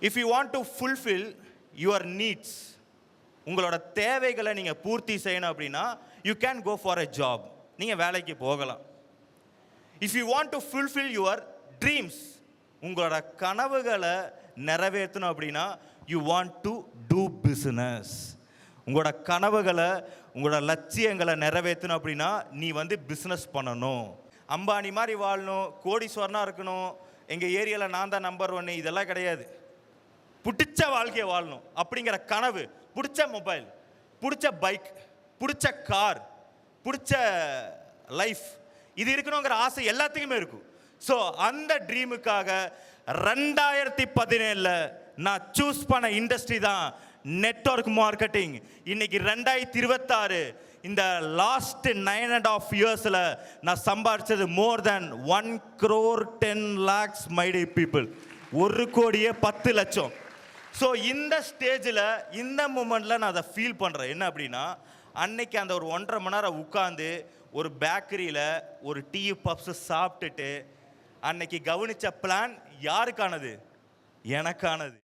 If you want to fulfil your needs, உங்களோட தேவைகளை நீங்கள் பூர்த்தி செய்யணும் அப்படின்னா you can go for a job, நீங்கள் வேலைக்கு போகலாம். If you want to fulfil your dreams, உங்களோட கனவுகளை நிறைவேற்றணும் அப்படின்னா you want to do business. உங்களோட கனவுகளை, உங்களோட லட்சியங்களை நிறைவேற்றணும் அப்படின்னா நீ பிஸ்னஸ் பண்ணணும். அம்பானி மாதிரி வாழணும், கோடீஸ்வரனாக இருக்கணும், எங்கள் ஏரியாவில் நான் தான் நம்பர் 1, இதெல்லாம் கிடையாது. பிடிச்ச வாழ்க்கையை வாழணும் அப்படிங்கிற கனவு, பிடிச்ச மொபைல், பிடிச்ச பைக், பிடிச்ச கார், பிடிச்ச லைஃப், இது இருக்கணுங்கிற ஆசை எல்லாத்துக்குமே இருக்கும். ஸோ அந்த ட்ரீமுக்காக 2017 நான் சூஸ் பண்ண இண்டஸ்ட்ரி தான் நெட்வொர்க் மார்க்கெட்டிங். இன்னைக்கு 2026, இந்த லாஸ்ட் 9.5 இயர்ஸில் நான் சம்பாதிச்சது மோர் தேன் 1 crore 10 lakhs mighty people, 1,10,00,000. So இந்த ஸ்டேஜில், இந்த மூமெண்ட்டில் நான் அதை ஃபீல் பண்ணுறேன். என்ன அப்படின்னா, அன்னைக்கு அந்த ஒரு 1.5 மணி நேரம் உட்காந்து ஒரு பேக்கரியில் ஒரு டீ பப்ஸ் சாப்பிட்டுட்டு அன்னைக்கு கவனித்த பிளான் யாருக்கானது? எனக்கானது.